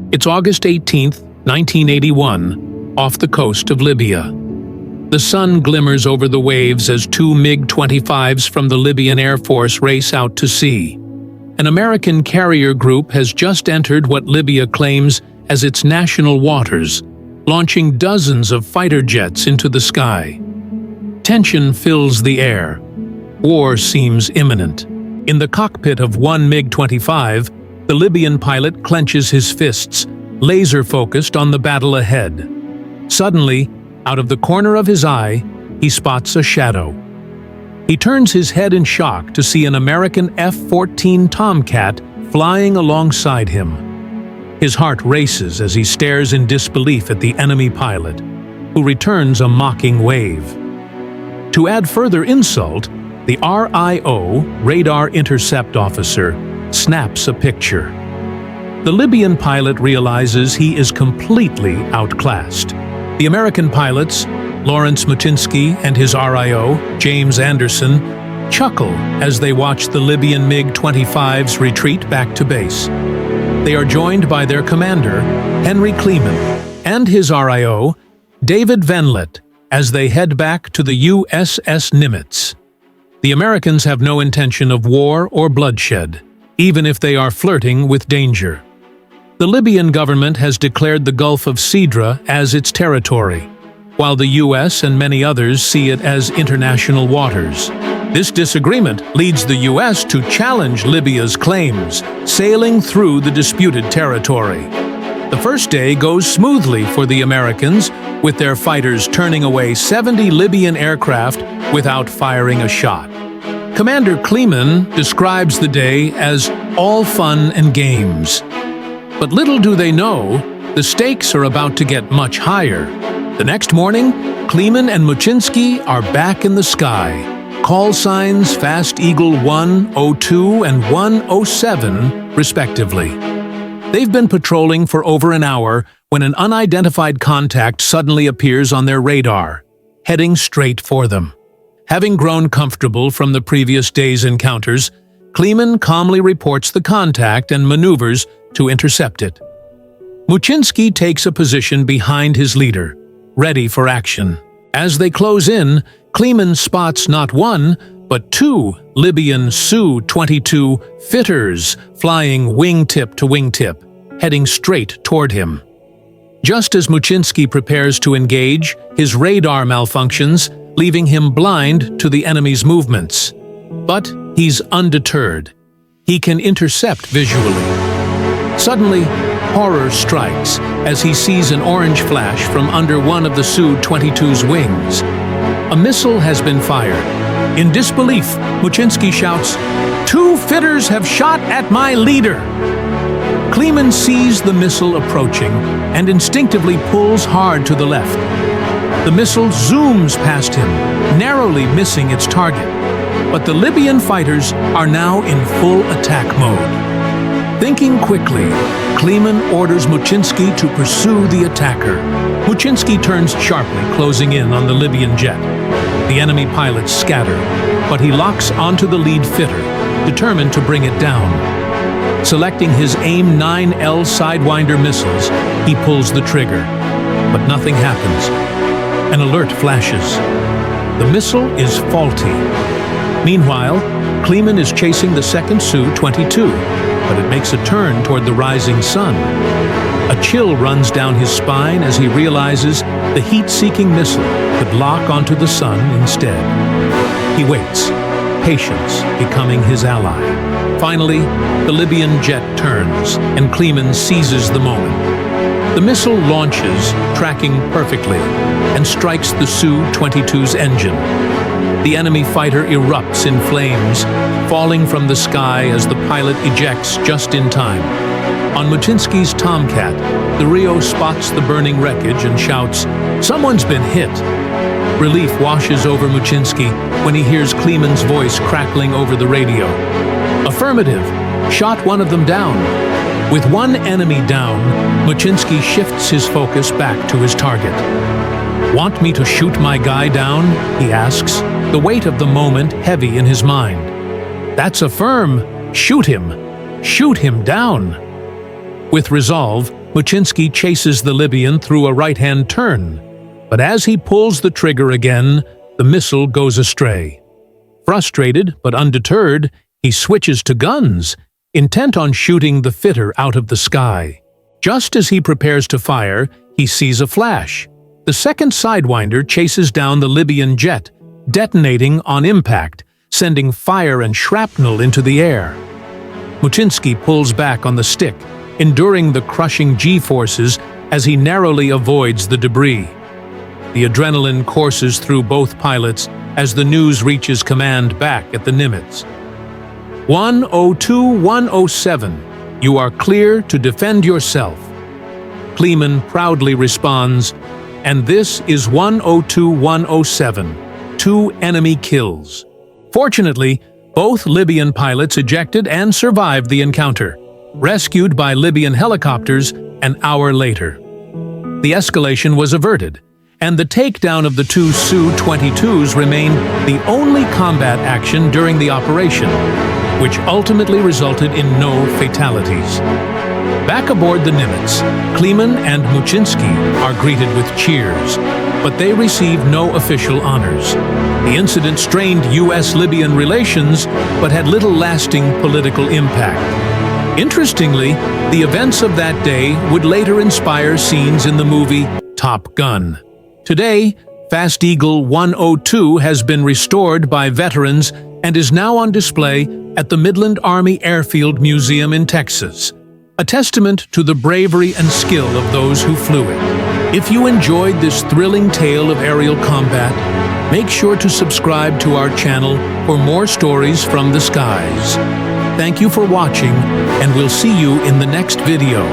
It's August 18th, 1981, off the coast of Libya. The sun glimmers over the waves as two MiG-25s from the Libyan Air Force race out to sea. An American carrier group has just entered what Libya claims as its national waters, launching dozens of fighter jets into the sky. Tension fills the air. War seems imminent. In the cockpit of one MiG-25, the Libyan pilot clenches his fists, laser-focused on the battle ahead. Suddenly, out of the corner of his eye, he spots a shadow. He turns his head in shock to see an American F-14 Tomcat flying alongside him. His heart races as he stares in disbelief at the enemy pilot, who returns a mocking wave. To add further insult, the RIO, Radar Intercept Officer, snaps a picture. The Libyan pilot realizes he is completely outclassed. The American pilots, Lawrence Mutinsky and his RIO, James Anderson, chuckle as they watch the Libyan MiG-25s retreat back to base. They are joined by their commander, Henry Kleeman, and his RIO, David Venlet, as they head back to the USS Nimitz. The Americans have no intention of war or bloodshed, even if they are flirting with danger. The Libyan government has declared the Gulf of Sidra as its territory, while the US and many others see it as international waters. This disagreement leads the US to challenge Libya's claims, sailing through the disputed territory. The first day goes smoothly for the Americans, with their fighters turning away 70 Libyan aircraft without firing a shot. Commander Kleeman describes the day as all fun and games. But little do they know, the stakes are about to get much higher. The next morning, Kleeman and Mutinsky are back in the sky. Call signs Fast Eagle 102 and 107, respectively. They've been patrolling for over an hour when an unidentified contact suddenly appears on their radar, heading straight for them. Having grown comfortable from the previous day's encounters, Kleeman calmly reports the contact and maneuvers to intercept it. Mutinsky takes a position behind his leader, ready for action. As they close in, Kleeman spots not one, but two Libyan Su-22 fitters flying wingtip to wingtip, heading straight toward him. Just as Mutinsky prepares to engage, his radar malfunctions, leaving him blind to the enemy's movements. But he's undeterred. He can intercept visually. Suddenly, horror strikes as he sees an orange flash from under one of the Su-22's wings. A missile has been fired. In disbelief, Mutinsky shouts, "Two fitters have shot at my leader!" Kleeman sees the missile approaching and instinctively pulls hard to the left. The missile zooms past him, narrowly missing its target. But the Libyan fighters are now in full attack mode. Thinking quickly, Kleeman orders Mutinsky to pursue the attacker. Mutinsky turns sharply, closing in on the Libyan jet. The enemy pilots scatter, but he locks onto the lead fitter, determined to bring it down. Selecting his AIM-9L Sidewinder missiles, he pulls the trigger. But nothing happens. An alert flashes. The missile is faulty. Meanwhile, Kleeman is chasing the second Su-22, but it makes a turn toward the rising sun. A chill runs down his spine as he realizes the heat-seeking missile could lock onto the sun instead. He waits, patience becoming his ally. Finally, the Libyan jet turns, and Kleeman seizes the moment. The missile launches, tracking perfectly, and strikes the Su-22's engine. The enemy fighter erupts in flames, falling from the sky as the pilot ejects just in time. On Mutinsky's Tomcat, the Rio spots the burning wreckage and shouts, "Someone's been hit!" Relief washes over Mutinsky when he hears Kleeman's voice crackling over the radio. "Affirmative! Shot one of them down." With one enemy down, Mutinsky shifts his focus back to his target. "Want me to shoot my guy down?" he asks, the weight of the moment heavy in his mind. "That's a firm. Shoot him! Shoot him down!" With resolve, Muczynski chases the Libyan through a right-hand turn, but as he pulls the trigger again, the missile goes astray. Frustrated but undeterred, he switches to guns, intent on shooting the fitter out of the sky. Just as he prepares to fire, he sees a flash. The second Sidewinder chases down the Libyan jet, detonating on impact, sending fire and shrapnel into the air. Muczynski pulls back on the stick, enduring the crushing G-forces as he narrowly avoids the debris. The adrenaline courses through both pilots as the news reaches command back at the Nimitz. 102-107, you are clear to defend yourself. Kleeman proudly responds, and this is 102-107, 2 enemy kills. Fortunately, both Libyan pilots ejected and survived the encounter, rescued by Libyan helicopters an hour later. The escalation was averted, and the takedown of the 2 Su-22s remained the only combat action during the operation, which ultimately resulted in no fatalities. Back aboard the Nimitz, Kleeman and Muczynski are greeted with cheers, but they receive no official honors. The incident strained U.S.-Libyan relations, but had little lasting political impact. Interestingly, the events of that day would later inspire scenes in the movie Top Gun. Today, Fast Eagle 102 has been restored by veterans and is now on display at the Midland Army Airfield Museum in Texas, a testament to the bravery and skill of those who flew it. If you enjoyed this thrilling tale of aerial combat, make sure to subscribe to our channel for more stories from the skies. Thank you for watching, and we'll see you in the next video.